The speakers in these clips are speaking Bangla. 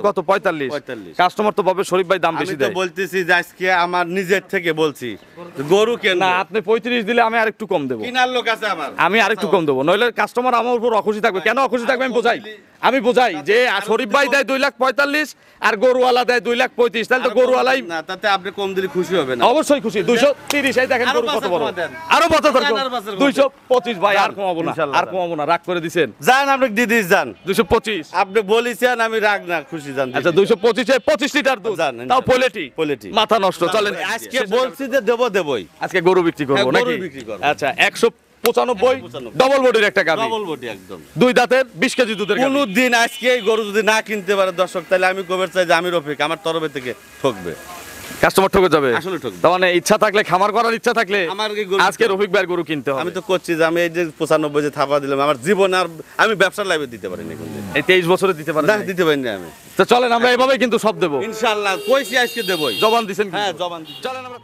কত 45? কাস্টমার তো ভাবে শরীফ ভাই দাম বেশি দেয়। আমি তো বলতেছি যে আজকে আমার নিজের থেকে বলছি গরু কেন না, আপনি 35 দিলে আমি আরেকটু কম দেব। কিনার লোক আছে আমার, আমি আরেকটু কম দেব, নইলে কাস্টমার আমার উপর অখুশি থাকবে। কেন অখুশি থাকবে আমি বোঝাই যে শরীফ ভাই দেয় 2,45,000 আর গরুওয়ালা দেয় 2,35,000, তাহলে তো গরুওয়ালাই না, তাতে আপনি কম দিলে খুশি হবেন। অবশ্যই খুশি। 230 এই দেখেন গরু কত বড়, আরো 75 225 ভাই, আর কমাবো না, আর কমাবো না, রাগ করে দিবেন। জান আপনি দিদি জান 225 আপনি বলেছেন, আমি রাগ না খুশি জান। আচ্ছা 225 এ 25 লিটার দুধ, তাও পোলেটি মাথা নষ্ট। চলেন আজকে বলছি যে দেবই, আজকে গরু বিক্রি করব নাকি? আচ্ছা 195 ডবল বডির একটা গাভী, ডবল বডি একদম, দুই দাঁতের 20 কেজি দুধের গাভী। কোন দিন আজকে এই গরু যদি না কিনতে পারে দর্শক, তাহলে আমি কবে চাই যে আমি রফিক আমার তরফে থেকে ঠকবে, কাস্টমার ঠকে যাবে। আসলে ঠকবে। তার মানে ইচ্ছা থাকলে, খামার করার ইচ্ছা থাকলে আমার আজকে রফিক ভাইয়ের গরু কিনতে হবে। আমি তো করছি যে আমি এই যে 95 যে থাপা দিলাম, আমার জীবন আর আমি ব্যবসার লাইভে দিতে পারিনি কোনদিন। এই 23 বছরে দিতে পারেন না, দিতে পারিনি আমি। তো চলেন আমরা এভাবে কিন্তু সব দেব ইনশাআল্লাহ, কইছি আজকে দেবই। জবান দিবেন? হ্যাঁ জবান। চলেন আমরা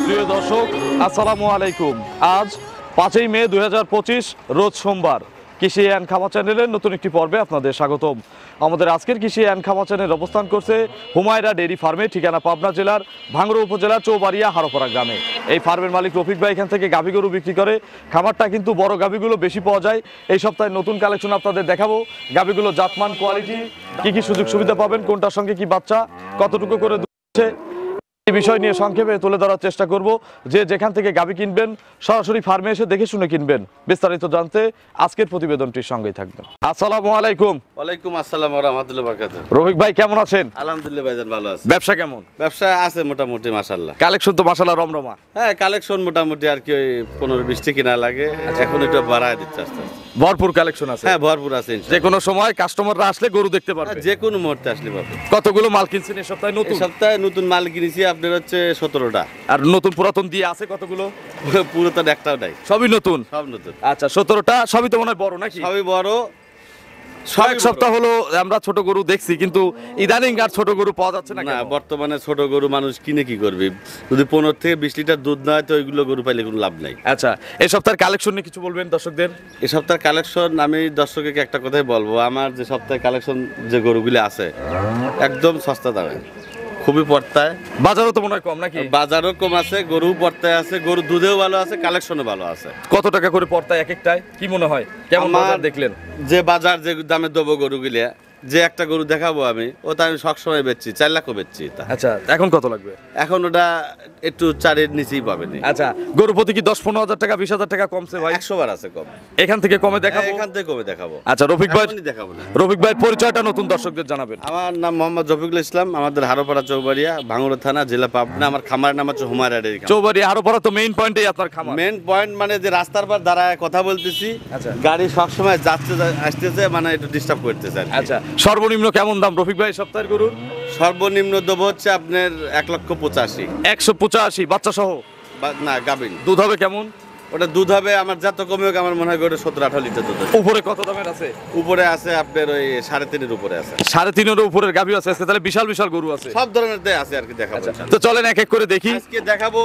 প্রিয় দর্শক আসসালামু আলাইকুম। আজ 5ই মে 2025 রোজ সোমবার। কৃষি অ্যান্ড খামার চ্যানেলের নতুন একটি পর্বে আপনাদের স্বাগতম। আমাদের আজকের কৃষি অ্যান্ড খামার চ্যানেল অবস্থান করছে হুমায়রা ডেইরি ফার্মে, ঠিকানা পাবনা জেলার ভাঙড়া উপজেলার চৌবাড়িয়া হারোপাড়া গ্রামে। এই ফার্মের মালিক রফিক ভাই এখান থেকে গাভী গরু বিক্রি করে। খামারটা কিন্তু বড় গাভীগুলো বেশি পাওয়া যায়। এই সপ্তাহে নতুন কালেকশন আপনাদের দেখাবো। গাভীগুলো জাতমান, কোয়ালিটি, কি সুযোগ সুবিধা পাবেন, কোনটার সঙ্গে কি বাচ্চা, কতটুকু করে দুধ, এই বিষয় নিয়ে সংক্ষেপে তুলে ধরার চেষ্টা করব। যে যেখান থেকে গাভী কিনবেন সরাসরি ফার্মে এসে দেখে শুনে কিনবেন। বিস্তারিত জানতে আজকের প্রতিবেদনটির সঙ্গেই থাকবেন। আসসালামু আলাইকুম। ওয়ালাইকুম আসসালাম ওয়া রাহমাতুল্লাহি ওয়া বারাকাতুহু। রফিক ভাই কেমন আছেন? আলহামদুলিল্লাহ ভাইজান ভালো আছি। ব্যবসা কেমন? ব্যবসা আছে মোটামুটি মাশাআল্লাহ। কালেকশন তো মাশাআল্লাহ রমরমা। হ্যাঁ কালেকশন মোটামুটি আর কি ওই 15-20 কিনা লাগে, এখন একটু বাড়ায় দিচ্ছে আস্তে আস্তে। ভরপুর কালেকশন আছে। হ্যাঁ ভরপুর আছে, যে কোনো সময় কাস্টমাররা আসলে গরু দেখতে পারবে, যে কোনো মুহূর্তে আসলে পাবে। কতগুলো মাল কিনছেন এই সপ্তাহে? নতুন এই সপ্তাহে নতুন মাল কিনেছি আপনার হচ্ছে 17টা। আর নতুন পুরাতন দিয়ে আছে কতগুলো? পুরাতন একটাও নাই, সবই নতুন। সব নতুন। আচ্ছা 17টা, সবই তো মনে হয় বড় নাকি? সবই বড়। এক সপ্তাহ হলো আমরা ছোট গরু দেখছি, কিন্তু ইদানিং আর ছোট গরু পাওয়া যাচ্ছে না। না বর্তমানে ছোট গরু মানুষ কিনে কি করবে, যদি 15 থেকে 20 লিটার দুধ না হয় তো ওইগুলো গরু পাইলে কোনো লাভ নাই। আচ্ছা এই সপ্তাহের কালেকশন নিয়ে কিছু বলবেন দর্শকদের? এই সপ্তাহের কালেকশন আমি দর্শককে একটা কথাই বলবো, আমার যে সপ্তাহের কালেকশন যে গরুগুলি আছে একদম সস্তা দামে, খুবই পর্তায়। বাজারও তো মনে হয় কম নাকি? বাজারও কম আছে, গরু পর্তায় আছে, গরু দুধেও ভালো আছে, কালেকশনও ভালো আছে। কত টাকা করে পড়তায় এক একটায় কি মনে হয়? কেমন বাজার দেখলেন? যে বাজার যে দামে দেবো গরুগুলিয়া, যে একটা গরু দেখাবো আমি, ওটা আমি সবসময় বেচছি 4 লাখও বেচছি। আচ্ছা এখন কত লাগবে? এখন ওটা একটু 4-এর নিচেই পাবেন। আচ্ছা গরু প্রতি কি 10-15 হাজার টাকা 20 হাজার টাকা কমছে ভাই? 100 বার আছে কম। এখান থেকে কমে দেখাবো? এখান থেকে কমে দেখাবো। আচ্ছা রফিক ভাই দেখাবো না। রফিক ভাই পরিচয়টা নতুন দর্শকদের জানাবেন। আমার নাম মোহাম্মদ রফিকুল ইসলাম, আমাদের হারোপাড়া চৌবাড়িয়া, ভাঙড়া থানা, জেলা পাবনা। আমার খামারের নাম হচ্ছে হুমায়রা ডেইরি। চৌবাড়িয়া হারোপাড়া তো মেইন পয়েন্টেই আপনার খামার। মেইন পয়েন্ট মানে যে রাস্তার পার দাঁড়ায় কথা বলতেছি, আচ্ছা গাড়ি সবসময় যাচ্ছে আসতেছে, মানে একটু ডিস্টার্ব করতেছে। আচ্ছা সর্বনিম্ন কেমন দাম রফিক ভাই সপ্তাহের গরুর? সর্বনিম্ন দেবো হচ্ছে আপনার 1,85,000। 185 বাচ্চা সহ? না গাবিন। দুধ হবে কেমন? ওটা দুধ হবে আমার যত কমে হোক, আমার মনে হয় ওটা 17-18 লিটার দুধ। উপরে কত দামের আছে? উপরে আছে আপনার ওই 3.5-এর উপরে আছে। 3.5-এর উপরের গাভী আছে আজকে, তাহলে বিশাল বিশাল গরু আছে। সব ধরনের আছে আর কি দেখাবো। তো চলেন এক এক করে দেখি। আজকে দেখাবো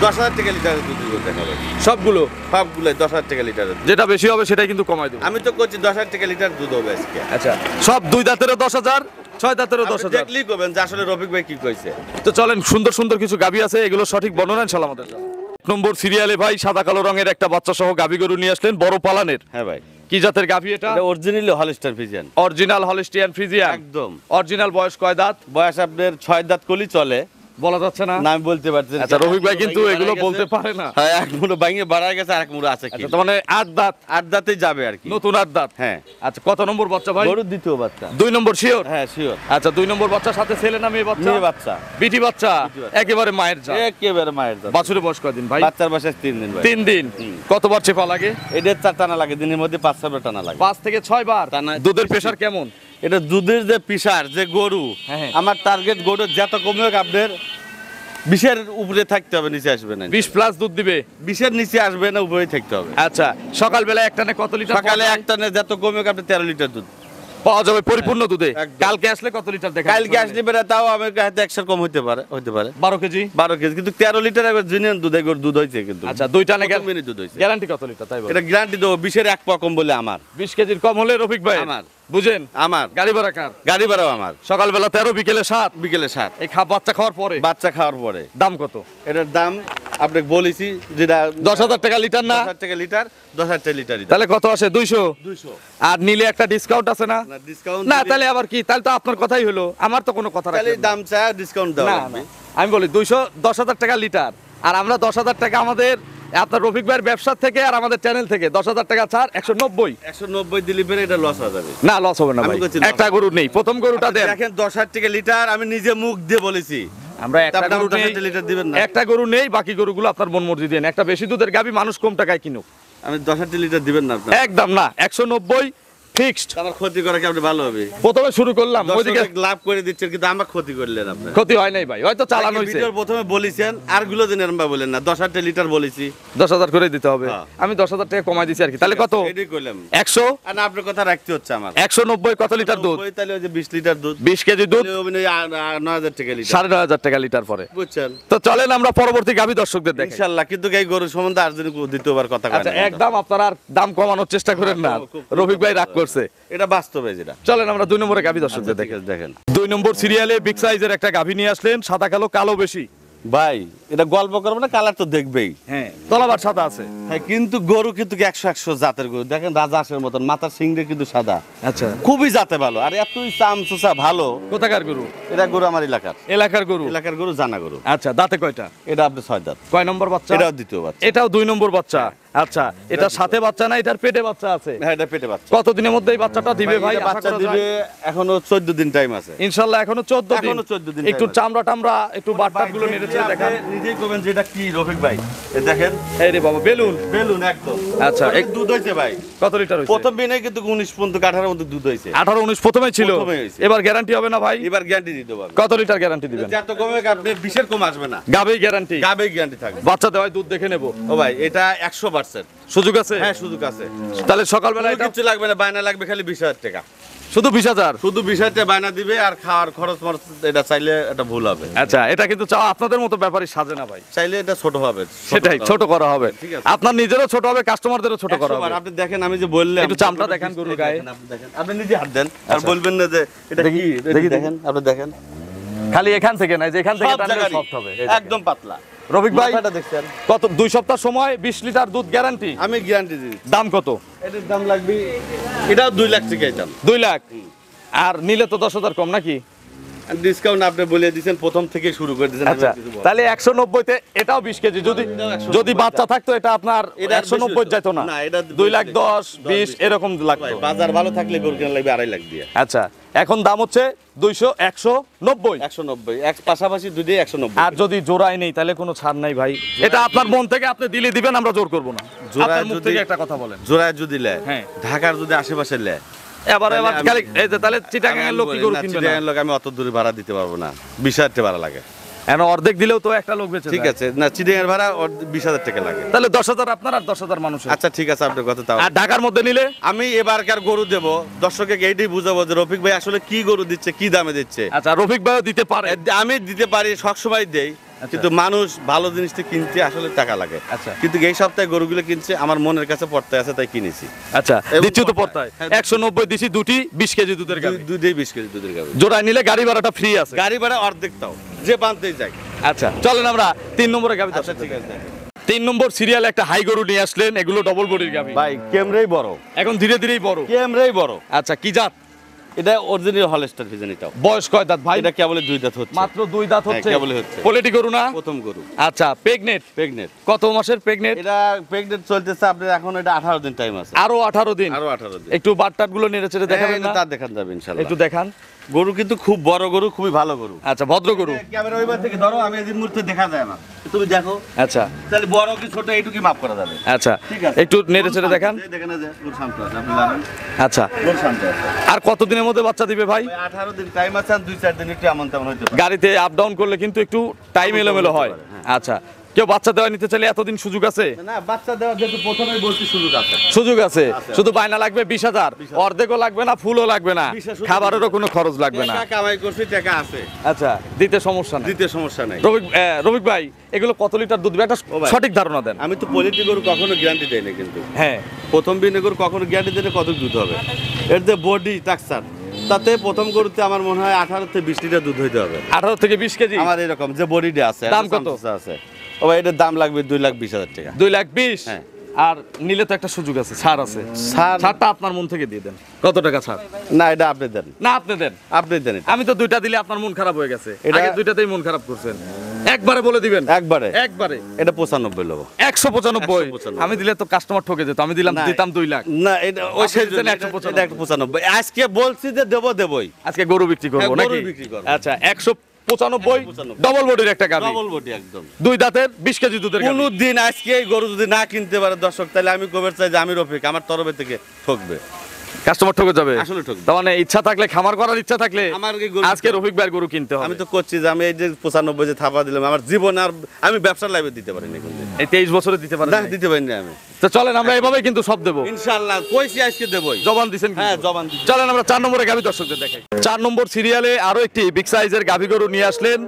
10,000 টাকা লিটারের দুধ দেখাবো। সবগুলোই 10,000 টাকা লিটারের। যেটা বেশি হবে সেটাই কিন্তু কমাই দেবো। আমি তো করছি 10,000 টাকা লিটার দুধ হবে আজকে। আচ্ছা সব 2 দাঁতেরও 10,000, 6 দাঁতেরও 10,000 দেখলেই করবেন যে আসলে রফিক ভাই কি কইছে। তো চলেন সুন্দর সুন্দর কিছু গাভী আছে, এগুলো সঠিক বর্ণনা ইনশাআল্লাহ আমাদের জানাবেন। 1 নম্বর সিরিয়ালে ভাই সাদা কালো রঙের একটা বাচ্চা সহ গাভী গরু নিয়ে আসলেন, বড় পালানের। হ্যাঁ ভাই। কি জাতের গাভী এটা? এটা originally Holstein Friesian. Original Holstein Friesian একদম অরিজিনাল। বয়স কয় দাঁত? বয়স আপনার 6 দাঁত কলি চলে। বলা যাচ্ছে না। না আমি বলতে পারছি না। আচ্ছা রফিক ভাই কিন্তু এগুলো বলতে পারে না। হ্যাঁ এক মুড়ো ভাঙে বাড়া গেছে আর এক মুড়ো আছে কি আচ্ছা তার মানে 8 দাঁত, 8 দাঁতেই যাবে আর কি। নতুন 8 দাঁত। হ্যাঁ আচ্ছা কত নম্বর বাচ্চা ভাই? গরুর দ্বিতীয় বাচ্চা। 2 নম্বর শিওর? হ্যাঁ শিওর। আচ্ছা 2 নম্বর বাচ্চার সাথে ছেলে না মেয়ে বাচ্চা? মেয়ে বাচ্চা। বিটি বাচ্চা, বিটি বাচ্চা। একেবারে মায়ের জাত। একেবারে মায়ের জাত। বাছুরের বয়স কয়দিন ভাই? বাচ্চার বয়স 3 দিন ভাই। 3 দিন। কতবার চেপা লাগে? এটা 4 টানা লাগে, দিনের মধ্যে 5-6 বার টানা লাগে। 5 থেকে 6 বার। টানা- দুধের প্রেসার কেমন? এটা দুধের যে পিসার যে গরু, হ্যাঁ। আমার টার্গেট গরু যত কমে হোক আপনার 20-এর উপরে থাকতে হবে, নিচে আসবে না। 20 প্লাস দুধ দিবে। 20-এর নিচে আসবে না, উপরেই থাকতে হবে। আচ্ছা সকালবেলা এক টানে কত লিটার সকালে পাওয়া যায়? এক টানে যত কমে হোক আপনার 13 লিটার দুধ পাওয়া যাবে পরিপূর্ণ দুধে? একদম। কালকে আসলে কত লিটার দেখা কালকে আসলে বেড়া তাও আমার কাছে 100 কম হতে পারে 12 কেজি। 12 কেজি, কিন্তু 13 লিটার একবার জিনিয়ান দুধ একবার দুধ হয়েছে কিন্তু। আচ্ছা 2 টানে প্রথম মিনিট দুধ হয়েছে। গ্যারান্টি কত লিটার তাই বল? এটা গ্যারান্টি দেবো 20-এর 1 পা কম বলে আমার 20 কেজির কম হলে রফিক ভাই আমার। বুঝেন আমার গাড়ি ভাড়া কার? গাড়ি ভাড়াও আমার। সকালবেলা 13 বিকেলে 7, বিকেলে 7 এই বাচ্চা খাওয়ার পরে বাচ্চা খাওয়ার পরে। দাম কত? এটার দাম আপনাকে বলেছি যেটা 10,000 টাকা লিটার না? 10,000 টাকা লিটার, 10,000 টাকা লিটারই দাম। তাহলে কত আসে? 200। 200 আর নিলে একটা ডিসকাউন্ট আছে না? না ডিসকাউন্ট না তাহলে আবার কি? তাহলে তো আপনার কথাই হলো, আমার তো কোনো কথা তাহলে রাখবেন না। দাম চা ডিসকাউন্ট দাও না না, আমি বলি 10,000 টাকা লিটার, আর আমরা 10,000 টাকা আমাদের আপনার রফিক ভাইয়ের ব্যবসা থেকে আর আমাদের চ্যানেল থেকে 10,000 টাকা ছাড় 190। 190 দিলে পরে এটা লস হয়ে যাবে। না লস হবে না আমি ভাই, বলছি loss একটা গরু নেই, প্রথম গরুটা দেন। দেখেন 10,000 টাকা লিটার আমি নিজে মুখ দিয়ে বলেছি। আমরা একটা তারপরে গরু 10,000 নেই, টাকা লিটার দিবেন না। একটা গরু নেই, বাকি গরুগুলো আপনার মন মর্জি দেন। একটা বেশি দুধের গাবি মানুষ কম টাকায় কিনুক। আমি 10,000 টাকা লিটার দিবেন না আপনার। একদম না, 190 ফিক্সড। আমার ক্ষতি করা কি আপনি ভালো হবে? প্রথমে শুরু করলাম ওইদিকে, দর্শক লাভ করে দিচ্ছেন কিন্তু আমার ক্ষতি করলেন আপনি। ক্ষতি হয় নাই ভাই, হয়তো চালানো হয়েছে। ভিডিওর প্রথমে বলেছেন আর গুলো দিন এরকম বলেন না, 10,000 টাকা লিটার বলেছি। 10,000 করে দিতে হবে। হ্যাঁ। আমি 10,000 টাকা কমাই দিছি আর কি। তাহলে কত? এটাই কইলাম। 100। আর না আপনার কথা রাখতে হচ্ছে আমার। 190 কত লিটার দুধ? ওই তাহলে ওই যে 20 লিটার দুধ, 20 কেজি দুধ, তাহলে ওই 9,000 টাকা লিটার। 9,500 টাকা লিটার পরে। বুঝছেন? তো চলেন আমরা পরবর্তী গাভী দর্শকদের দেখাই। ইনশাআল্লাহ, কিন্তু এই গরু সম্বন্ধে আর যদি দ্বিতীয়বার কথা কয় আচ্ছা না। একদম আপনারা আর দাম কমানোর চেষ্টা করেন না, রফিক ভাই রাগ করছে। এটা বাস্তবে যেটা। চলেন আমরা 2 নম্বরে গাভী দর্শকদের ঠিক দেখি। আছে, দেখেন 2 নম্বর সিরিয়ালে বিগ সাইজের একটা গাভী নিয়ে আসলেন, সাদা কালো, কালো বেশি। ভাই, এটা গল্প করবো না, কালার তো দেখবেই। হ্যাঁ তলাবার সাদা আছে। হ্যাঁ, কিন্তু গরু কিন্তু 100 জাতের গরু। দেখেন রাজহাঁসের মতন, মাথার সিংড়ে কিন্তু সাদা, আচ্ছা খুবই জাতে ভালো। আর এতই চামচুচা ভালো। কোথাকার গরু? এটা গরু আমার এলাকার এলাকার গরু। এলাকার গরু, জানা গরু। আচ্ছা দাঁতে কয়টা? এটা আপনি 6 দাঁত। কয় নম্বর বাচ্চা? এটাও দ্বিতীয় বাচ্চা। এটাও 2 নম্বর বাচ্চা। আচ্ছা এটা সাথে বাচ্চা না, এটার পেটে বাচ্চা আছে? হ্যাঁ, এটা পেটে বাচ্চা। কতদিনের মধ্যে এই বাচ্চাটা দিবে ভাই? এটা আশা বাচ্চা করা দিবে যায়? এখনো 14 দিন টাইম আছে। ইনশাআল্লাহ এখনো 14 দিন। এখনো 14 দিন একটু time আছে। চামড়া টামড়া একটু বাটটাট গুলো নেড়ে চেড়ে দেখান। আপনি নিজেই করবেন যেটা কি রফিক ভাই। এই দেখেন এই রে বাবা বেলুন। বেলুন একদম। আচ্ছা, অনেক দুধ হয়েছে ভাই। কত লিটার হইছে? প্রথম দিনে কিন্তু 19 পর্যন্ত 18 মতো দুধ হয়েছে। 18 19 প্রথমেই ছিল। প্রথমেই হয়েছে। এবার গ্যারান্টি হবে না ভাই? এবার গ্যারান্টি দিতে পারবো। কত লিটার গ্যারান্টি দিবেন? যত কমে আপনি 20-এর কম আসবে না। গাবেই গ্যারান্টি? গাবে গ্যারান্টি থাকবে। বাচ্চা দেওয়ায় দুধ দেখে নেব। ও ভাই, এটা 100%। সুযোগ আছে? হ্যাঁ, সুযোগ আছে। তাহলে সকালবেলা কোনো এটা কিছু লাগবে না, বায়না লাগবে খালি 20,000 টাকা। শুধু 20,000? শুধু 20,000 টাকা বায়না দিবে, আর খাওয়ার খরচ মরচ এটা চাইলে এটা ভুল হবে। আচ্ছা এটা কিন্তু চাও আপনাদের মতো ব্যাপারই সাজে না ভাই। চাইলে এটা ছোট হবে। সেটাই ছোট করা হবে। ঠিক আছে। আপনার নিজেরও ছোট হবে, কাস্টমারদেরও ছোট করা 100 বার হবে। আপনি দেখেন, আমি যে বললাম একটু চামড়া দেখান গরুর গায়ে। আপনি দেখেন, আপনি নিজে হাত দেন আর আচ্ছা। বলবেন না যে এটা দেখি, কি। দেখি, দেখেন, আপনি দেখেন খালি এখান থেকে না, যে এখান থেকে সব টানলে জায়গারই সফট হবে। এই দেখেন। একদম পাতলা। রফিক ভাই মাথাটা দেখছেন? কত 2 সপ্তাহ সময় 20 লিটার দুধ গ্যারান্টি? আমি গ্যারান্টি দিই। দাম কত? এটার দাম লাগবে, এটাও 2 লাখ টাকা দাম। 2 লাখ। আর নিলে তো 10,000 কম নাকি? ডিসকাউন্ট আপনি বলে দিয়েছেন, প্রথম থেকে শুরু করে দিয়েছেন। আচ্ছা তাহলে 190 তে এটাও 20 কেজি। যদি যদি বাচ্চা থাকতো এটা আপনার এটা 190 যেত না। না, এটা 2 লাখ 10 20 এরকম লাগতো। বাজার ভালো থাকলে গরু কেনা লাগবে 2.5 লাখ দিয়ে। আচ্ছা এখন দাম হচ্ছে 200 190। 190 এক পাশাপাশি দুটোই 190। আর যদি জোড়াই নেই তাহলে কোনো ছাড় নাই ভাই। এটা আপনার মন থেকে আপনি দিলে দিবেন, আমরা জোর করব না। জোড়ায় আপনার মুখ যদি- থেকে একটা কথা বলেন। জোড়ায় যদি লে, হ্যাঁ। ঢাকার যদি আশেপাশে লে, এবার তাহলে এবার আমি- খালি এই যে তাহলে চিটাগাং এর লোক কি গরু কিনবে না? লোক আমি অত দূরে ভাড়া দিতে পারবো না, 20,000 টাকা ভাড়া লাগে। এখন অর্ধেক দিলেও তো একটা লোক বেঁচে ঠিক যায়। আছে না, চিড়িয়ার ভাড়া 20,000 টাকা লাগে। তাহলে 10,000 আপনার আর 10,000 মানুষের। আচ্ছা ঠিক আছে, আপনার কথা তাও। আর ঢাকার মধ্যে নিলে আমি এবারকার গরু দেব, দর্শককে এইটাই বুঝাবো যে রফিক ভাই আসলে কি গরু দিচ্ছে, কি দামে দিচ্ছে। আচ্ছা রফিক ভাইও দিতে পারে। আমি দিতে পারি, সবসময় দেই, কিন্তু মানুষ ভালো জিনিসটা কিনতে আসলে টাকা লাগে। আচ্ছা। কিন্তু এই সপ্তাহে গরুগুলো কিনছে, আমার মনের কাছে পড়তে আছে তাই কিনেছি। আচ্ছা এবং দিচ্ছি তো পর্তায়। পড়তায় 190 দিছি দুটি 20 কেজি দুধের গাভী। দুধেই 20 কেজি দুধের গাভী। জোড়ায় নিলে গাড়ি ভাড়াটা ফ্রি আছে। গাড়ি ভাড়া অর্ধেক তাও, যে বানতেই যায়। আচ্ছা চলেন আমরা 3 নম্বরে গাভী আচ্ছা দর্শক ঠিক আছে। 3 নম্বর সিরিয়াল একটা হাই গরু নিয়ে আসলেন, এগুলো ডবল বডির গাভী। ভাই কেমরেই বড়, এখন ধীরে ধীরেই বড়। কেমরেই বড়। আচ্ছা কি জাত? এটা অরিজিনাল হলস্টার ফিজিয়ান। এটাও বয়স কয় দাঁত ভাই? এটা কেবল 2 দাঁত হচ্ছে, মাত্র 2 দাঁত হ্যাঁ, হচ্ছে। কেবলই হচ্ছে। পোলেটি গরু না? প্রথম গরু। আচ্ছা, প্রেগনেন্ট? প্রেগনেন্ট। কত মাসের প্রেগনেন্ট? এটা প্রেগনেন্ট চলতেছে আপনার, এখন এটা 18 দিন টাইম আছে। আরো 18 দিন? আরো 18 দিন। একটু বাটটাট গুলো নেড়ে চেড়ে দেখাবেন না? তা দেখান যাবে ইনশাআল্লাহ। একটু দেখান। গরু কিন্তু খুব বড় গরু, খুবই ভালো গরু। আচ্ছা, ভদ্র গরু। ক্যামেরা ওইবার থেকে ধরো, আমি এদিন মুহূর্তে দেখা যায় না, তুমি দেখো। আচ্ছা, তাহলে বড় কি ছোট এইটুকু মাপ করা যাবে। আচ্ছা, ঠিক আছে, একটু নেড়ে চেড়ে দেখান। দেখেন না যে গরু শান্ত আছে, আপনি জানেন। আচ্ছা, গরু শান্ত আছে। আর কতদিনের মধ্যে বাচ্চা দিবে ভাই? 18 দিন টাইম আছে, আর 2-4 দিন একটু এমন তেমন হইতে পারে। গাড়িতে আপ ডাউন করলে কিন্তু একটু টাইম এলোমেলো হয়। আচ্ছা, কেউ বাচ্চা দেওয়া নিতে চাইলে এতদিন সুযোগ আছে? না, বাচ্চা দেওয়ার যেহেতু প্রথমেই বলছি সুযোগ আছে। সুযোগ আছে, শুধু বায়না লাগবে 20,000, অর্ধেকও লাগবে না, ফুলও লাগবে না, 20,000 শুধু খাবারেরও কোনো খরচ লাগবে না। টাকা কামাই করছি, টাকা আছে, আচ্ছা, দিতে সমস্যা নেই। দিতে সমস্যা নাই। রবিক ভাই, এগুলো কত লিটার দুধ দিবে একটা ও ভাই। সঠিক ধারণা দেন। আমি তো পোল্ট্রি গরু কখনো গ্যারান্টি দেই না, কিন্তু হ্যাঁ, প্রথম বিনে গরু কখনো গ্যারান্টি দিলে কত দুধ হবে, এর যে বডি স্ট্রাকচার, তাতে প্রথম গরুতে আমার মনে হয় 18 থেকে 20 লিটার দুধ হইতে হবে। 18 থেকে 20 কেজি? আমার এরকম যে বডিটা আছে। দাম কত? আছে ও ভাই, এটার দাম লাগবে 2,20,000 টাকা। 2,20,000? হ্যাঁ। আর নিলে তো একটা সুযোগ আছে, ছাড় আছে। ছাড়? ছাড়টা আপনার মন থেকে দিয়ে দেন। কত টাকা ছাড়? না, এটা আপনি দেন। না, আপনি দেন। আপনি দেন এটা। আমি তো 2টা দিলে আপনার মন খারাপ হয়ে গেছে। এটা- আগে 2টাতেই মন খারাপ করছেন। একবারে বলে দিবেন? একবারে একবারে এটা 95 লোক। 195? 195 আমি দিলে তো কাস্টমার ঠকে যেত। আমি না, দিতাম 2 লাখ। না, এটা ওই আপনি সেই দিচ্ছেন জন্য 195। এটা 195। আজকে বলছি যে দেবই। আজকে গরু বিক্রি করবো হ্যাঁ, গরু নাকি? বিক্রি করবো। আচ্ছা, 195 195 ডবল বডির একটা গাভী, ডবল বডি একদম। 2 দাঁতের 20 কেজি দুধের গাভী। কোন দিন আজকে এই গরু যদি না কিনতে পারে দর্শক, তাহলে আমি কবে চাই যে আমি রফিক আমার তরফে থেকে ঠকবে, কাস্টমার ঠকে যাবে। আসলে ঠকবে। তার মানে ইচ্ছা থাকলে, খামার করার ইচ্ছা থাকলে আমার এই গরু- আজকে রফিক ভাইয়ের গরু কিনতে হবে। আমি তো করছি যে আমি এই যে 95 যে থাপা দিলাম, আমার জীবন আর আমি ব্যবসার লাইফে দিতে পারিনি কোনদিন। এই 23 বছরে দিতে পারেন না, নাই? দিতে পারিনি আমি। তো চলেন আমরা এভাবেই কিন্তু সব দেবো। ইনশাআল্লাহ কইছি আজকে দেবই। জবান দিছেন? হ্যাঁ, জবান দিছি। চলেন আমরা 4 নম্বরে গাভী দর্শকদের দেখাই। 4 নম্বর সিরিয়ালে আরো একটি বিগ সাইজের গাভী গরু নিয়ে আসলেন,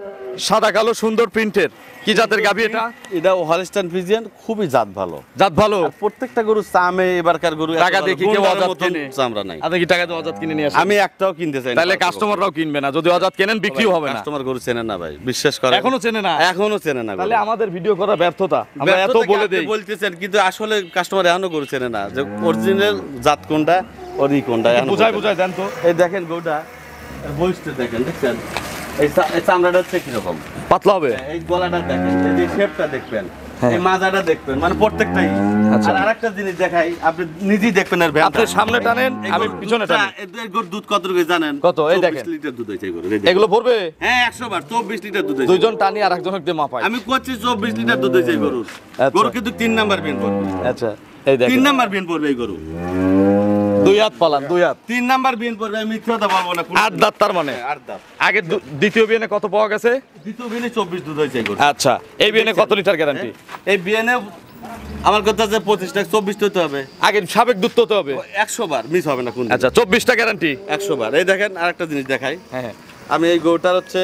সাদা কালো সুন্দর প্রিন্টের। কি জাতের গাভী এটা? এটা হলস্টাইন ফ্রিজিয়ান, খুবই জাত ভালো। জাত ভালো? আর প্রত্যেকটা গরু চামে, এবারকার গরু টাকা দিয়ে কি কেউ অজাত কিনে? চামড়া নাই। আপনি কি টাকা দিয়ে অজাত কিনে নিয়ে আসেন? আমি একটাও কিনতে চাই না। তাহলে কাস্টমাররাও কিনবে না, যদি অজাত কেনেন বিক্রিও হবে না। কাস্টমার গরু চেনে না ভাই, বিশ্বাস করে। এখনো চেনে না? এখনো চেনে না। তাহলে আমাদের ভিডিও করা ব্যর্থতা, আমরা এত ব্যর্থতা কি বলে আপনি দেই। বলতেছেন, কিন্তু আসলে কাস্টমার এখনো গরু চেনে না যে অরিজিনাল জাত কোনটা, ওরই কোনটা। এখনো বুঝাই বোঝে না। বুঝাই দেন তো। এই দেখেন গরুটা, বয়সটা দেখেন, দেখছেন এই চামড়াটা হচ্ছে কিরকম, পাতলা হবে? এই গলাটা দেখেন, এই যে শেপটা দেখবেন, হ্যাঁ। এই মাজাটা দেখবেন, মানে প্রত্যেকটাই। আচ্ছা। আর আরেকটা জিনিস দেখাই, আপনি নিজেই দেখবেন এর ভ্যান। আপনি সামনে টানেন, আমি পিছনে টানি। এই গরুর দুধ কতটুকু জানেন? কত? এই 24 দেখেন। লিটার দুধ হইছে এই গরুর, এই দেখেন। এগুলো পড়বে? হ্যাঁ, 100 বার 24 লিটার দুধ হইছে। দুইজন টানি আর একজনকে দিয়ে মাপাই। আমি করছি 24 লিটার দুধ হইছে এই গরুর। আচ্ছা। গরু কিন্তু 3 নাম্বার বিন পড়বে। আচ্ছা, এই 3 দেখেন, নাম্বার বিন পড়বে এই গরু। 2 হাত পালান, 2 হাত। 3 নাম্বার বিন পড়বে, আমি মিথ্যা কথা বলবো না। 8 দাঁত তার মানে? হ্যাঁ, 8 দাঁত। আগে দ্বিতীয় বিয়ানে কত পাওয়া গেছে? দ্বিতীয় বিনে 24 দুধ হইছে এই গরু। আচ্ছা, এই বিয়ানে কত লিটার গ্যারান্টি? এই বিয়ানে আমার কথা যে 25 টাকা 24 হতে হবে। আগে সাবেক দুধ তো হতে হবে। 100 বার মিস হবে না কোন দিন। আচ্ছা, 24টা গ্যারান্টি? 100 বার। এই দেখেন আরেকটা জিনিস দেখাই, হ্যাঁ, আমি এই গরুটার হচ্ছে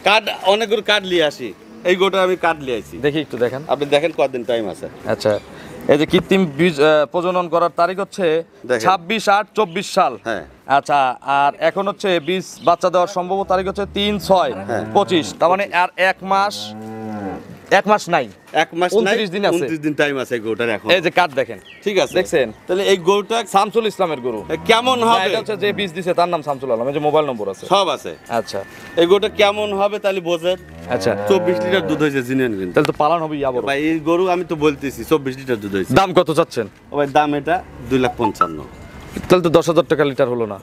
কার্ড, অনেকগুলো কার্ড নিয়ে আসি, এই গরুটার আমি কার্ড নিয়ে আসি। দেখি একটু দেখেন। আপনি দেখেন কতদিন টাইম আছে। আচ্ছা, এই যে কৃত্রিম বীজ প্রজনন করার তারিখ হচ্ছে দেখেন। 26/8/24 সাল। হ্যাঁ। আচ্ছা, আর এখন হচ্ছে বীজ বাচ্চা দেওয়ার সম্ভব তারিখ হচ্ছে 3/6/25। তার মানে আর 1 মাস নাই। 1 মাস নাই, 29 দিন আছে। 29 দিন টাইম আছে এই গরুটার এখন। এই যে কার্ড দেখেন, ঠিক আছে, দেখছেন? তাহলে এই গরুটা শামসুল ইসলামের গরু। কেমন না, হবে? এটা হচ্ছে যে বীজ দিছে তার নাম শামসুল আলম, এই যে মোবাইল নম্বর আছে। সব আছে। আচ্ছা, এই গরুটা কেমন হবে তাহলে বোঝেন। আচ্ছা, 24 লিটার দুধ হয়েছে জিনিয়ান, কিন্তু তাহলে তো পালন হবে ইয়া বড়। ভাই এই গরু আমি তো বলতেছি 24 লিটার দুধ হয়েছে। দাম কত চাচ্ছেন? ভাই দাম এটা 2,55,000। তাহলে তো 10,000 টাকা লিটার হলো না?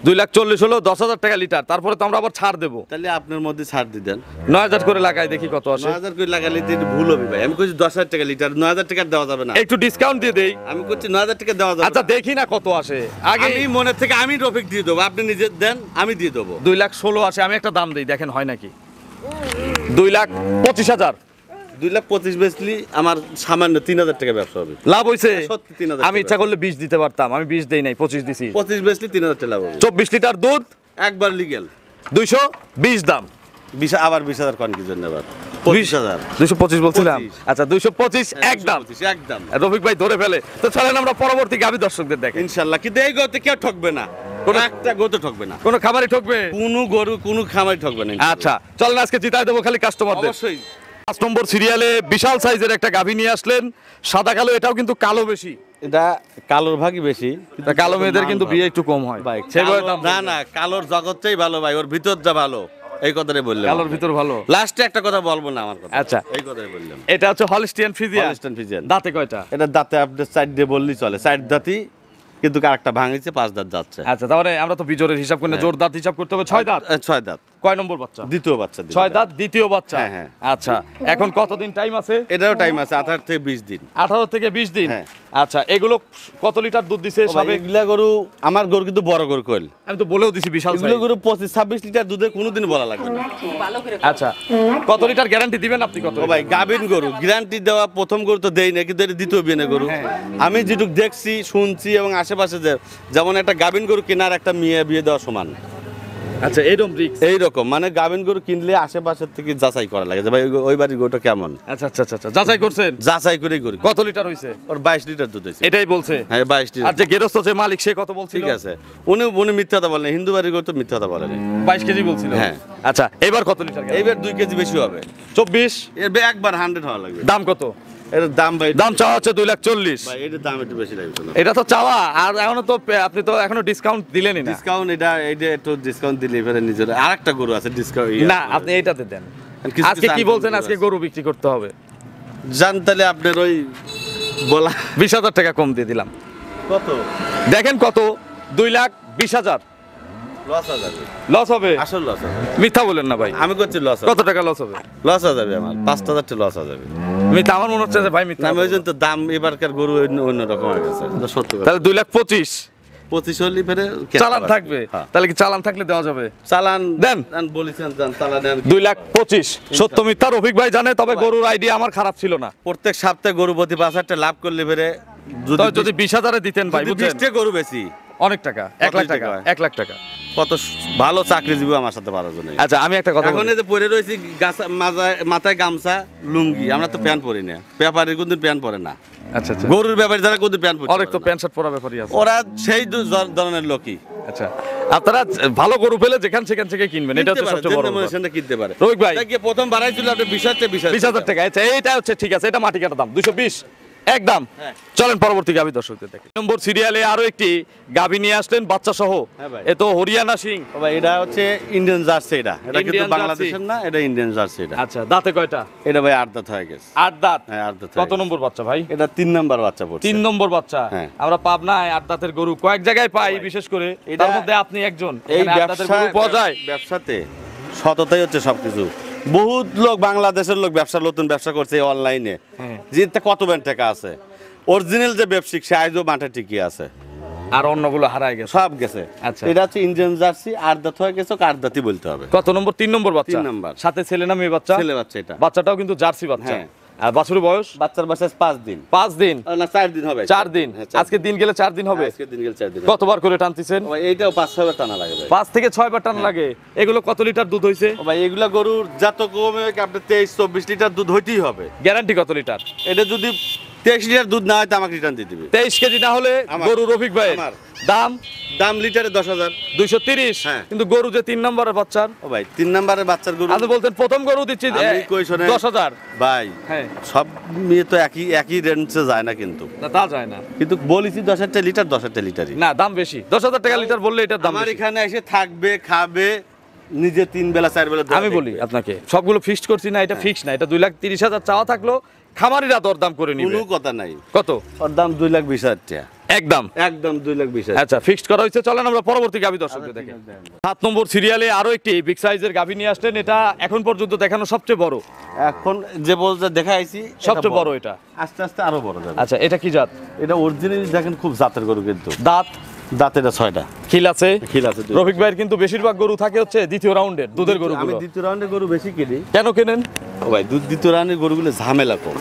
2,40,000 হলো, 10,000 টাকা লিটার। তারপরে তো আমরা আবার ছাড় দেবো। তাহলে আপনার মধ্যে ছাড় দিতেন। 9,000 করে লাগাই, দেখি কত আসে। 9,000 করে লাগালে তো একটু ভুল হবে ভাই। আমি কইছি 10,000 টাকা লিটার, 9,000 টাকা দেওয়া যাবে না। একটু ডিসকাউন্ট দিয়ে দেই। আমি কইছি 9,000 টাকা দেওয়া যাবে আচ্ছা, না। দেখি না কত আসে আগে। আমি মনে থেকে আমি রফিক দিয়ে দেবো, আপনি নিজে দেন, আমি দিয়ে দেবো। 2,16,000 আসে। আমি একটা দাম দেই, দেখেন হয় নাকি। 2,25,000 2,25,000 বেচলি আমার সামান্য 3,000 টাকা ব্যবসা হবে। লাভ হইছে। সত্যি 3,000 আমি ইচ্ছা করলে 20 দিতে পারতাম, আমি 20 দেই নাই, 25 দিছি। 25 বেচলি 3,000 টাকা লাভ হবে। 24 লিটার দুধ, একবার লিগেল 220 দাম। 20 আবার 20,000 কোন কি জন্য আবার 25,000 225 বলছিলাম। 25 আচ্ছা, 225 একদম। 225 একদম। রফিক ভাই ধরে ফেলে। তো চলেন আমরা পরবর্তী গাভী দর্শকদের দেখেন। ইনশাআল্লাহ, কিন্তু এই গরুতে কেউ ঠকবে না, কোনো একটা গরু ঠকবে না, কোন খামারি ঠকবে? কোনো গরু কোনো খামারি ঠকবে না। আচ্ছা, চলেন আজকে জিতায় দেবো খালি কাস্টমারদের। অবশ্যই। 5 নম্বর সিরিয়ালে বিশাল সাইজের একটা গাভী নিয়ে আসলেন, সাদা কালো, এটাও কিন্তু কালো বেশি। এটা কালোর ভাগই বেশি, তা কালো মেয়েদের কিন্তু বিয়ে একটু কম হয় ভাই। সেভাবে দাম না না, কালোর জগৎটাই ভালো ভাই, ওর ভিতরটা ভালো, এই কথাটাই বললাম। কালোর ভিতর ভালো। লাস্টে একটা কথা বলবো না আমার কথা, আচ্ছা। এই কথাই বললাম। এটা হচ্ছে হলিস্টিয়ান ফ্রিজিয়ান। Holstein Friesian. দাঁতে কয়টা? এটা দাঁতে আপনার 4 দিয়ে বললেই চলে, 4 দাঁতই, কিন্তু আরেকটা ভাঙিছে, 5 দাঁত যাচ্ছে। আচ্ছা, তাহলে আমরা তো বিজোরের হিসাব করি না, জোর দাঁত হিসাব করতে হবে। 6 দাঁত। 6 দাঁত। কয় নম্বর বাচ্চা? দ্বিতীয় বাচ্চা দিবে। 6 দাঁত দ্বিতীয় বাচ্চা। হ্যাঁ, হ্যাঁ। আচ্ছা, এখন কতদিন টাইম আছে? এটারও টাইম আছে 18 থেকে 20 দিন। 18 থেকে 20 দিন। হ্যাঁ। আচ্ছা, এগুলো কত লিটার দুধ দিছে ভাই, সাবেক? এগুলা গরু, আমার গরু কিন্তু বড় গরু কইল, আমি তো বলেও দিছি বিশাল এগুলো size। গরু 25-26 লিটার দুধে কোনোদিন বলা লাগবে না। আচ্ছা, কত লিটার গ্যারান্টি দিবেন আপনি? কত? ও ভাই, গাবিন গরু গ্যারান্টি দেওয়া প্রথম গরু তো দেই না, কিন্তু এটা দ্বিতীয় বিয়ে গরু। আমি যেটুক দেখছি, শুনছি এবং আশেপাশে যেমন একটা গাবিন গরু কেনার একটা মেয়ে বিয়ে দেওয়া সমান। আচ্ছা, এরকম রিস্ক। এইরকম মানে গাবিন গরু কিনলে আশেপাশের থেকে যাচাই করা লাগে যে ভাই ওই বাড়ির গরুটা কেমন, আচ্ছা আচ্ছা আচ্ছা, যাচাই করছেন? যাচাই করেই গরু। কত লিটার হইছে? ওর 22 লিটার দুধ হয়েছে। এটাই বলছে। হ্যাঁ, 22 আর লিটার। যে গেরস্ত যে মালিক সে কত বলছিল? ঠিক আছে, উনি মিথ্যা কথা বলেন, হিন্দু বাড়ির গরু তো মিথ্যা কথা বলেন। 22 কেজি বলছিল। হ্যাঁ। আচ্ছা, এবার কত লিটার? এইবার 2 কেজি বেশি হবে। 24। এর একবার 100 হওয়া লাগবে। দাম কত? এর দাম ভাই, দাম চাওয়া হচ্ছে 2,40,000। ভাই এর দাম একটু বেশি লাগবে না। এটা তো চাওয়া, আর এখনো তো আপনি তো এখনো ডিসকাউন্ট দিলেনই না। ডিসকাউন্ট এইটা একটু ডিসকাউন্ট দিলে এবারে নিজের আরেকটা গরু আছে ডিসকাউন্ট। না, আপনি এইটাতে দেন। কিছু আজকে কি কিছু বলছেন? গরু আজকে আছে। গরু বিক্রি করতে হবে। জান তাহলে আপনার ওই বলা 20,000 টাকা কম দিয়ে দিলাম। কত দেখেন কত? 2,20,000 লস হয়ে যাবে, লস হবে। আসল লস হবে। মিথ্যা বলেন না ভাই। আমি করছি লস কত টাকা লস হবে? লস হয়ে যাবে, আমার 5,000 টাকা লস হয়ে যাবে। মিথ্যা আমার মনে হচ্ছে যে ভাই মিথ্যা। আমি ওই জন্য তো দাম এবারকার গরু অন্য রকম হয়ে গেছে, এটা সত্য কথা। তাহলে 2,25,000 25 হলি ফেরে চালান থাকবে। হ্যাঁ। তাহলে কি চালান থাকলে দেওয়া যাবে? চালান দেন। বলেছেন যান চালান দেন। 2,25,000 সত্য মিথ্যা রফিক ভাই জানে, তবে গরুর আইডিয়া আমার খারাপ ছিল না। প্রত্যেক সপ্তাহে গরু প্রতি 5,000 টাকা লাভ করলে ফেরে তবে যদি 20,000 দিতেন ভাই, বুঝছেন? 20টা গরু বেশি অনেক টাকা। 1 লাখ টাকা। 1 লাখ টাকা। কত ভালো চাকরিজীবী আমার সাথে পারার জন্য। আচ্ছা, আমি একটা কথা এখন বলি। এই যে পরে রয়েছি মাথায় গামছা লুঙ্গি, আমরা তো প্যান্ট পরি না, ব্যাপারীর কোনদিন প্যান্ট পরে না, আচ্ছা আচ্ছা, গরুর ব্যাপারী যারা কোনদিন প্যান্ট পরে অনেক তো প্যান্ট শার্ট পরা ব্যাপারই আছে। ওরা সেই ধরনের লোকই। আচ্ছা, আপনারা ভালো গরু পেলে যেখান সেখান থেকে কিনবেন, এটা হচ্ছে সবচেয়ে বড় কথা। সেটা কিনতে পারে। রোহিত ভাই, গিয়ে প্রথম বাড়াইছিল আপনি 20,000 টাকা। আচ্ছা, এইটা হচ্ছে ঠিক আছে, এটা মাটি কাটা দাম 220 একদম। হ্যাঁ। চলেন পরবর্তী গাভী দর্শকদের দেখি। নম্বর সিরিয়ালে আরো একটি গাভী নিয়ে আসলেন বাচ্চা সহ। হ্যাঁ ভাই। এ তো হরিয়ানা সিং। ভাই এটা হচ্ছে ইন্ডিয়ান জার্সি, এটা কিন্তু ইন্ডিয়ান বাংলাদেশের না, এটা ইন্ডিয়ান জার্সি। এটা আচ্ছা, দাঁতে কয়টা? এটা ভাই 8 দাঁত হয়ে গেছে। 8 দাঁত। হ্যাঁ, 8 দাঁত। কত নম্বর বাচ্চা ভাই? এটা 3 নাম্বার বাচ্চা পড়ছে। 3 নম্বর বাচ্চা। হ্যাঁ। আমরা পাবনায় 8 দাঁতের গরু কয়েক জায়গায় পাই, বিশেষ করে এটা- তার মধ্যে আপনি একজন। এই এখানে 8 দাঁতের গরু পাওয়া যায়। ব্যবসাতে সততাই হচ্ছে সবকিছু। বহুত লোক, বাংলাদেশের লোক নতুন ব্যবসা করছে অনলাইনে, হ্যাঁ। যে কত ব্যান্ড টাকা আছে। অরিজিনাল যে ব্যবসায়িক সে আজও মাঠে টিকে আছে, আর অন্যগুলো হারায় গেছে। সব গেছে। আচ্ছা। এটা হচ্ছে ইন্ডিয়ান জার্সি, 8 দাঁত হয়ে গেছে, 8 দাঁতই বলতে হবে। কত নম্বর? 3 নম্বর বাচ্চা। 3 নম্বর। সাথে ছেলে না মেয়ে বাচ্চা? ছেলে বাচ্চা এটা। বাচ্চাটাও কিন্তু জার্সি বাচ্চা। হ্যাঁ। আর বাছুরের বয়স? বাচ্চার বয়স 5 দিন। 5 দিন না 4 দিন হবে। 4 দিন। হ্যাঁ, 4 আজকে দিন গেলে 4 দিন হবে। আজকে দিন গেলে 4 দিন। কতবার করে টানতেছেন? ভাই এইটাও 5-6 বার টানা লাগে ভাই। 5 থেকে 6 বার টান লাগে। এগুলো কত লিটার দুধ হইছে? ও ভাই এগুলা গরুর যত কমে আপনার 23-24 লিটার দুধ হইতেই হবে। গ্যারান্টি কত লিটার? এটা যদি 23 লিটার দুধ না হয় তো আমাকে রিটার্ন দিয়ে দিবে। 23 কেজি না হলে আমার। গরু রফিক ভাই আমার। দাম দাম লিটারে 10,000। 230। হ্যাঁ। কিন্তু গরু যে 3 নম্বরের বাচ্চার, ও ভাই 3 নাম্বারের বাচ্চার গরু। আপনি বলতেন প্রথম গরু দিচ্ছি আমি কই শোনেন। 10,000। ভাই হ্যাঁ, সব মেয়ে তো একই রেঞ্জে যায় না, কিন্তু না তা যায় না। কিন্তু বলেছি 10,000 লিটার 10,000 লিটারই। না, দাম বেশি। 10,000 টাকা লিটার বললে এটার দাম আমার বেশি। এখানে এসে থাকবে, খাবে, নিজে 3 বেলা 4 বেলা আমি বলি আপনাকে, সবগুলো ফিক্সড করছি না, এটা ফিক্স না। এটা 2,30,000 চাওয়া থাকলো, খামারিরা দরদাম করে নিবে। কোনো কথা নাই। কত? ওর দাম 2,20,000 টাকা একদম। একদম 2,20,000। আচ্ছা, ফিক্সড করা হয়েছে। চলেন আমরা পরবর্তী গাভী দর্শকদের দেখি। 7 নম্বর সিরিয়ালে আরো একটি বিগ সাইজের গাভী নিয়ে আসলেন। এটা এখন পর্যন্ত দেখানো সবচেয়ে বড়, এখন যে বলতে দেখাইছি সবচেয়ে বড় এটা। আস্তে আস্তে আরো বড় যাবে। আচ্ছা, এটা কি জাত? এটা অরিজিনাল দেখেন, খুব জাতের গরু, কিন্তু দাঁত দাঁতের 6টা খিল আছে। খিল আছে। রফিক ভাইয়ের কিন্তু বেশিরভাগ গরু থাকে হচ্ছে দ্বিতীয় রাউন্ডের দুধের আমি গরুগুলো। দ্বিতীয় রাউন্ডে গরু বেশি কিনি। কেন কেনেন? ও ভাই দ্বিতীয় রাউন্ডের গরুগুলো ঝামেলা কম,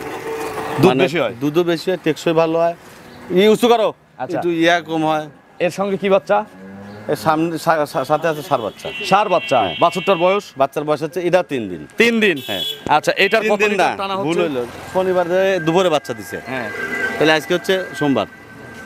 দুধ মানে বেশি হয়। দুধও বেশি হয়, টেকসই ভালো হয়, উঁচু করো, আচ্ছা। একটু কম হয়। এর সঙ্গে কি বাচ্চা? এর সামনে সাথে আছে ষাঁড় বাচ্চা। ষাঁড় বাচ্চা। বাছুরটার বয়স? বাচ্চার বয়স হচ্ছে এটা 3 দিন। 3 দিন। হ্যাঁ। আচ্ছা, এটার 3 কত দিন না, লিটার টানা ভুল হচ্ছে? হইলো, শনিবার দুপুরে বাচ্চা দিছে। হ্যাঁ, তাহলে আজকে হচ্ছে সোমবার।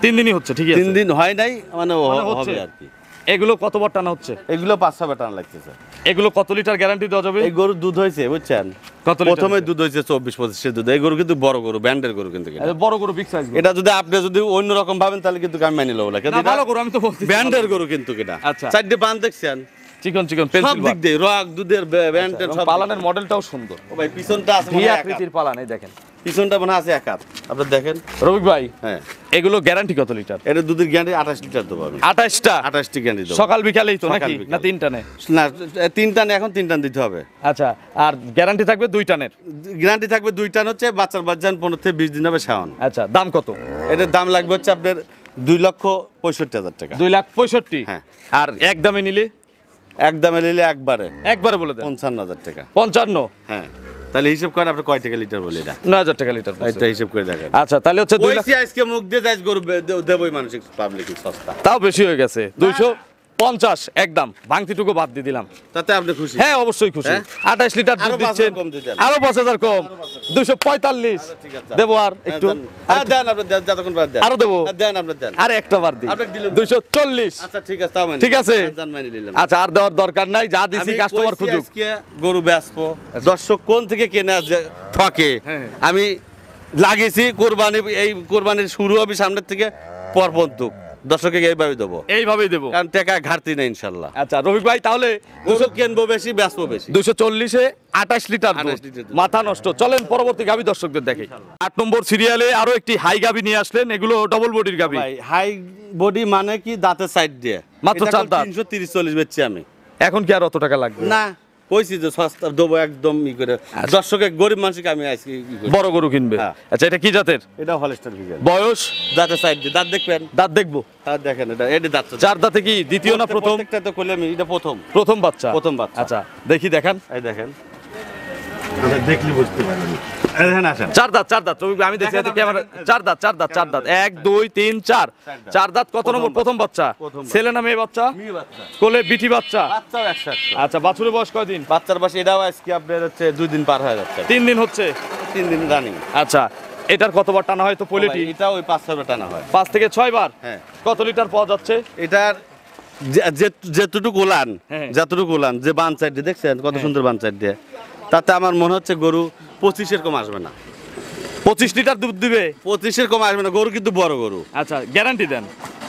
3 দিনই হচ্ছে, ঠিকই আছে। 3 দিন হয় নাই, মানে মানে হচ্ছে। হবে আর কি। এগুলো কতবার টানা হচ্ছে? এগুলো 5-6 বার টানা লাগতেছে। এগুলো কত লিটার গ্যারান্টি দেওয়া যাবে? এই গরুর দুধ হয়েছে বুঝছেন, কত লিটার? প্রথমে দুধ হয়েছে 24-25 দুধ। এই গরু কিন্তু বড় গরু, ব্যান্ডের গরু কিন্তু এটা। বড় গরু বিগ সাইজ। এটা যদি আপনি যদি অন্য রকম ভাবেন তাহলে কিন্তু আমি মানি লব না, কিন্তু ভালো গরু, আমি তো বলছি ব্যান্ডের গরু কিন্তু এটা। আচ্ছা। চারটে বান দেখছেন, চিকন চিকন সব পেন্সিল দিক দিয়ে রক দুধের ব্যান্ডের সব। পালানের মডেলটাও সুন্দর, ও ভাই পিছনটা আছে ভি মনে হয় এক হাত। আকৃতির পালান, এই দেখেন পিছনটা মনে হয় আছে এক হাত, আপনি দেখেন। রবিক ভাই, হ্যাঁ, এগুলো গ্যারান্টি কত লিটার? এটা দুধের গ্যারান্টি 28 লিটার দেবো আমি। 28টা? 28টি গ্যারান্টি দেবো। সকাল বিকালেই তো সকাল নাকি, বিকাল। না 3 টানে? না 3 টান, এখন 3 টান দিতে হবে। আচ্ছা, আর গ্যারান্টি থাকবে 2 টানের? গ্যারান্টি থাকবে 2 টান, হচ্ছে বাচ্চার বাচ্চান 15 থেকে 20 দিন হবে শাওন। আচ্ছা, দাম কত? এটার দাম লাগবে হচ্ছে আপনার 2,65,000 টাকা। 2,65,000? হ্যাঁ। আর একদমে নিলে? একদমে নিলে একবারে বলে দেন। 55,000 টাকা। 55? হ্যাঁ, তাহলে হিসাব করেন আপনি কয় টাকা লিটার বলে এটা? 9,000 টাকা লিটার। এটা হিসাব করে দেখেন। আচ্ছা, তাহলে হচ্ছে 2 লাখ। ওইসি আজকে মুখ দিয়ে যাই গরু দেবই মানসিক পাবলিক সস্তা। তাও বেশি হয়ে গেছে, 250 একদম, ভাঙতিটুকু বাদ দিয়ে দিলাম। তাতে আপনি খুশি? হ্যাঁ, অবশ্যই খুশি। হ্যাঁ? 28 লিটার দুধ আরো 5,000 দিচ্ছেন, কম দিতেন। আরো 5,000 কম, 245 ঠিক আছে। দেবো। আর একটু হ্যাঁ দেন, আপনি দেন, যতক্ষণ পারেন দেন। আরো দেবো। হ্যাঁ, দেন আপনি দেন। আর একটা বার দিই, আপনাকে দিলাম। 240। আচ্ছা ঠিক আছে, তাও মানি। ঠিক আছে। জান মানি নিলাম। আচ্ছা, আর দেওয়ার দরকার নাই, যা দিছি আমি কাস্টমার কইছি খুঁজুক। আজকে গরু বেচবো, দর্শক কোন থেকে কেনা ঠকে, হ্যাঁ। আমি লাগিয়েছি কোরবানি, এই কোরবানির শুরু হবে সামনের থেকে পরপন্ত দর্শকে এইভাবে দেবো, এইভাবেই দেবো। কারণ টাকা ঘাটতি নেই ইনশাল্লাহ। আচ্ছা রফিক ভাই, তাহলে গরু কিনবো বেশি, বেচবো বেশি। 240-এ 28 লিটার দুধ, 28 লিটার দুধ। মাথা নষ্ট। চলেন পরবর্তী গাবি দর্শকদের দেখে। 8 নম্বর সিরিয়ালে আরো একটি হাই গাবি নিয়ে আসলেন, এগুলো ডবল বডির গাবি। ভাই হাই বডি মানে কি, দাঁতের সাইড দিয়ে মাত্র 4 দাঁত। 330-40 বেচছি আমি। এখন কি আর অত টাকা লাগবে? না, কইছি যে সস্তা দেবো একদম ই করে। দর্শকে গরিব মানুষকে আমি আজকে ই করি। বড় গরু কিনবে। হ্যাঁ। আচ্ছা, এটা কি জাতের? এটা হলস্টার ফিগার, বয়স? দাঁতের সাইড দিয়ে দাঁত দেখবেন, দাঁত দেখবো। দাঁত দেখেন, এটা দাঁত 4 দাঁতে কি দ্বিতীয় না প্রথম? প্রত্যেকটা তো করলে আমি এটা প্রথম প্রথম বাচ্চা। প্রথম বাচ্চা। আচ্ছা, দেখি দেখান। এই দেখেন, দেখলি বুঝতে পারবেন। এই দেখেন, আসেন। 4 দাঁত, 4 দাঁত রফিক ভাই, আমি দেখছি দেখেন, ক্যামেরা। 4 দাঁত, 4 দাঁত, 4 দাঁত, 1 2 3 4 4 দাঁত। কত নম্বর? প্রথম বাচ্চা। প্রথম বাচ্চা। ছেলে না মেয়ে বাচ্চা? মেয়ে বাচ্চা, কোলে বিটি বাচ্চা। বাচ্চাও 100। আচ্ছা, বাছুরের বয়স কয়দিন? বাচ্চার পাশে এটাও আজকে আপনার হচ্ছে 2 দিন পার হয়ে যাচ্ছে, 3 দিন হচ্ছে। 3 দিন রানিং। আচ্ছা, এটার কতবার টানা হয় তো পলিটি? এটাও ওই 5-6 টানা হয়। 5 থেকে 6 বার। হ্যাঁ। কত লিটার পাওয়া যাচ্ছে? এটার যেটুকু উলান, হ্যাঁ। যতটুকু উলান, যে বান সাইড দিয়ে দেখছেন কত সুন্দর বান সাইড দিয়ে, তাতে আমার মনে হচ্ছে গরু 25-এর কম আসবে না। 25 লিটার দুধ দিবে? 25-এর কম আসবে না, গরু কিন্তু বড় গরু। আচ্ছা, গ্যারান্টি দেন,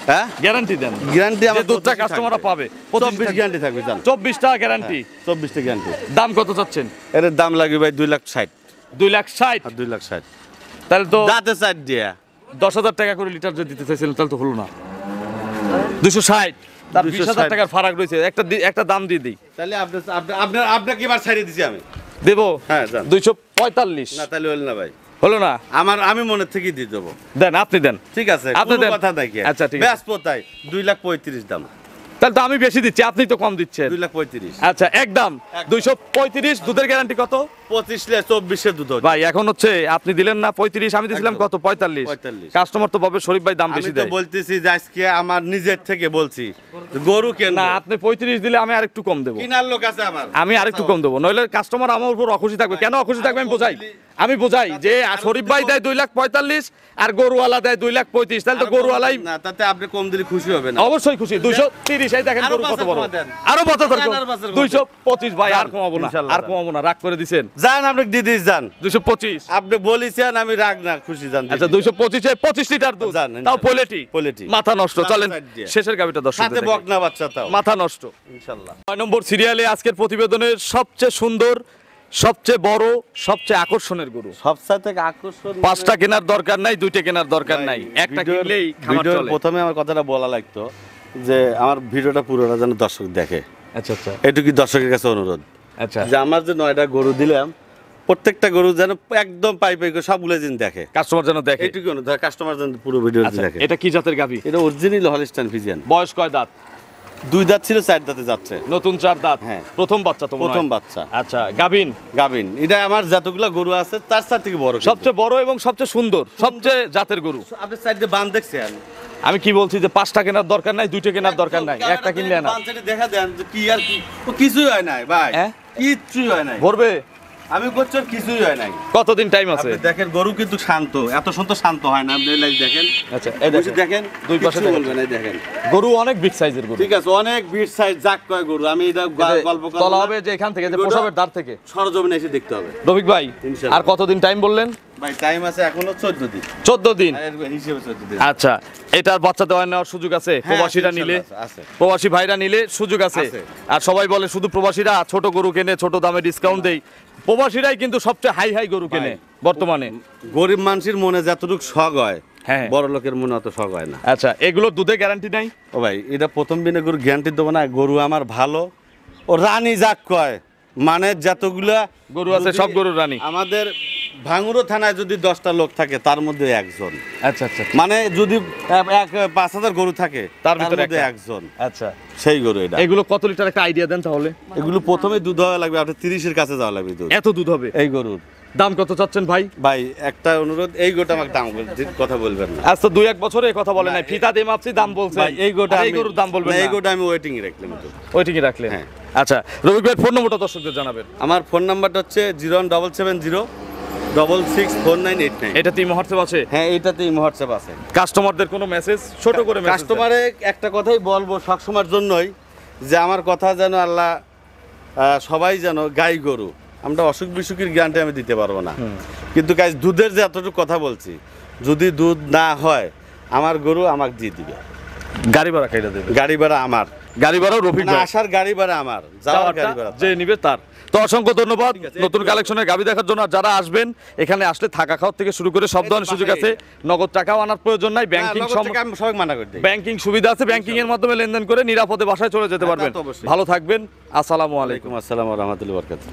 হ্যাঁ, গ্যারান্টি দেন। গ্যারান্টি যে আমার দুধটা কাস্টমাররা পাবে 24 গ্যারান্টি থাকবে, জান। 24 টাকা গ্যারান্টি। 24টা গ্যারান্টি। দাম কত চাচ্ছেন? এর দাম লাগবে ভাই 2,60,000 2,60,000। আর 2,60,000 তাহলে তো দাঁতে সাইড দিয়ে 10,000 টাকা করে লিটার যদি দিতে চাইছিলেন তাহলে তো হলো না। 260, তার 20,000 টাকার ফারাক রয়েছে। একটা দাম দিয়ে দিই। তাহলে আপনাকে এবার ছাড়িয়ে দিছি আমি। দেবো? হ্যাঁ, যান। 245। না তাহলে হল না ভাই, হলো না? আমি মনের থেকেই দিয়ে দেবো। দেন, আপনি দেন। ঠিক আছে, আপনি কোনো দেন। কথা নাই কি। আচ্ছা, ঠিক আছে। ব্যস্ত তাই 2,35,000 দাম। তাহলে তো আমি বেশি দিচ্ছি, আপনি তো কম দিচ্ছেন। 2,35,000। আচ্ছা, একদম 235। দুধের গ্যারান্টি কত? 25-24 দুধ হচ্ছে। ভাই এখন হচ্ছে আপনি দিলেন না 35, আমি দিছিলাম একদম। কত? 45। 45। কাস্টমার তো ভাবে শরীফ ভাই দাম আমি বেশি তো দেয়। বলতেছি যে আজকে আমার নিজের থেকে বলছি গরু কেন না, আপনি 35 দিলে আমি আরেকটু কম দেবো। কিনার লোক আছে আমার, আমি আরেকটু কম দেবো, নইলে কাস্টমার আমার উপর অখুশি থাকবে। কেন অখুশি থাকবে আমি বোঝাই যে শরীফ ভাই দেয় 2,45,000 আর গরুওয়ালা দেয় 2,35,000, তাহলে তো গরুওয়ালাই না, তাতে আপনি কম দিলে খুশি হবে না। অবশ্যই খুশি। 230, এই দেখেন আরো গরু কত 5,000 বড়। কমা দেন। আরো 5,000 আর 5,000 225 ভাই, আর যান, কমাবো না, ইনশাল্লাহ আর কমাবো না, রাগ করে দিছেন। জান, আপনি দিদিস যান। 225। আপনি বলেছেন, আমি রাগ না, খুশি জান। আচ্ছা, 225-এ 25 লিটার দুধ, যান, তাও ইনশাল্লাহ। পোলেটি। পোলেটি। মাথা নষ্ট। চলেন সাইড দিয়ে। শেষের গাবিটা দর্শক সাথে বকনা বাচ্চা তাও। মাথা নষ্ট। ইনশাআল্লাহ। 9 নম্বর সিরিয়ালে আজকের প্রতিবেদনের সবচেয়ে সুন্দর, সবচেয়ে বড়, সবচেয়ে আকর্ষণের গরু। সবচেয়ে থেকে আকর্ষণ 5টা কেনার দরকার নাই, 2টা কেনার দরকার নাই, একটা কিনলেই খামার চলে। প্রথমে আমার কথাটা বলা লাগতো যে আমার ভিডিওটা পুরোটা যেন দর্শক দেখে, আচ্ছা আচ্ছা এটুকু দর্শকের কাছে অনুরোধ। আচ্ছা, যে আমার যে 9টা গরু দিলাম, প্রত্যেকটা গরু যেন একদম পাই করে সবগুলো যেন দেখে, কাস্টমার যেন দেখে। এইটুকু অনুরোধ, কাস্টমার যেন পুরো ভিডিও আচ্ছা, দেখে। এটা কি জাতের গাভি? এটা অরিজিনাল হলিস্টাইন ফ্রিজিয়ান। বয়স কয় দাঁত? 2 দাঁত ছিল, 4 দাঁতে যাচ্ছে। নতুন 4 দাঁত। হ্যাঁ। প্রথম বাচ্চা তো মনে হয়? প্রথম বাচ্চা। আচ্ছা, গাভিন? গাভিন। এটা আমার যতগুলো গরু আছে তার সাথে থেকে বড়, সবচেয়ে বড় এবং সবচেয়ে সুন্দর, সবচেয়ে জাতের গরু। আপনি সাইডে বান দেখছেন। আমি কি বলছি যে 5টা কেনার দরকার নাই, 2টা কেনার দরকার নাই, একটা কিনলে না। বান সাইডে দেখা দেন যে কি আর কি, ও কিছুই হয় নাই ভাই, হ্যাঁ? কিচ্ছুই হয় নাই। ভরবে? আমি করছি ওর কিছুই হয় নাই। কতদিন টাইম আছে? আপনি দেখেন গরু কিন্তু শান্ত, এত শান্ত হয় না। আপনি দেখেন, আচ্ছা এই দেখেন দুই পাশে কিচ্ছু বলবেন, এই দেখেন গরু অনেক বিগ সাইজের গরু। ঠিক আছে, অনেক বিট সাইজ জাক কয় গরু। আমি এটা গল্প করব তলা না। হবে যে এখান থেকে যে প্রসবের দ্বার থেকে সরজমিনে এসে দেখতে হবে। রফিক ভাই ইনশাআল্লাহ। আর কতদিন টাইম বললেন? ভাই টাইম আছে এখনো 14 দিন। 14 দিন। আর এর হিসেবে 14 দিন। আচ্ছা, এটার বাচ্চা দেওয়া নেওয়ার সুযোগ আছে? প্রবাসীরা নিলে, আছে। প্রবাসী ভাইরা নিলে সুযোগ আছে। আছে। আর সবাই বলে শুধু প্রবাসীরা ছোট গরু কেনে, ছোট দামে ডিসকাউন্ট দেয়। প্রবাসীরাই কিন্তু সবচেয়ে হাই হাই গরু কেনে বর্তমানে। গরিব মানুষের মনে যতটুকু শখ হয়, হ্যাঁ। বড় লোকের মনে অত শখ হয় না। আচ্ছা, এগুলোর দুধে গ্যারান্টি নাই? ও ভাই, এটা প্রথম দিনে গরু গ্যারান্টি দেবো না। গরু আমার ভালো, ও রানী জাক কয়, মানে যতগুলা গরু আছে সব গরুর রানী। আমাদের ভাঙুরো থানায় যদি 10টা লোক থাকে তার মধ্যে একজন। আচ্ছা আচ্ছা মানে যদি 5,000 গরু থাকে তার তার ভিতরে মধ্যে একটা। একজন। আচ্ছা, সেই গরু এটা। এগুলো কত লিটার একটা আইডিয়া দেন তাহলে? এগুলো প্রথমে দুধ হওয়া লাগবে, আপনার 30-এর কাছে যাওয়া লাগবে দুধ। এত দুধ হবে এই গরুর দাম কত চাচ্ছেন ভাই? ভাই একটা অনুরোধ, এই গোটা আমাকে দাম কথা বলবেন না। আজ তো 2-1 বছরে এই কথা বলে নাই, ফিতা দিয়ে মাপছি দাম বলছে। ভাই, এই গোটা এই গরুর দাম বলবেন না, না। এই গোটা আমি ওয়েটিং এ রাখলাম তো। ওইটিকে রাখলেন? হ্যাঁ। আচ্ছা, রফিক ভাইয়ের ফোন নম্বরটা দর্শকদের জানাবেন। আমার ফোন নাম্বারটা হচ্ছে 01770664989। এটা তিন হোয়াটসঅ্যাপ আছে? হ্যাঁ, এইটাতেই হোয়াটসঅ্যাপ আছে। কাস্টমারদের কোনো মেসেজ ছোট করে মেসেজ কাস্টমারে একটা কথাই বলবো সবসময়ের জন্যই, যে আমার কথা যেন আল্লাহ সবাই যেন গাই গরু, আমরা অসুখ বিসুখের গ্যারান্টি আমি দিতে পারবো না, কিন্তু গাইজ দুধের যে এতটুকু কথা বলছি, যদি দুধ না হয় আমার গরু আমাকে দিয়ে দিবে। গাড়ি ভাড়া কাইটা দেবে? গাড়ি ভাড়া আমার, গাড়ি ভাড়াও রফিক মানে ভাই, আসার গাড়ি ভাড়া আমার, যাওয়ার গাড়ি ভাড়া যে নিবে তার। তো অসংখ্য ধন্যবাদ ঠিক আছে, নতুন কালেকশনের গাবি দেখার জন্য। আর যারা আসবেন এখানে আসলে থাকা খাওয়া থেকে শুরু করে সব ধরনের সুযোগ আছে। নগদ টাকাও আনার প্রয়োজন নাই, ব্যাংকিং আমি সবাই মানা করে দিই। ব্যাংকিং সুবিধা আছে, ব্যাংকিং এর মাধ্যমে লেনদেন করে নিরাপদে বাসায় চলে যেতে হ্যাঁ, তা পারবেন। তো অবশ্যই। ভালো থাকবেন, আসসালামু আলাইকুম। ওয়ালাইকুম আসসালাম ওয়া রাহমাতুল্লাহি ওয়া বারাকাতুহু।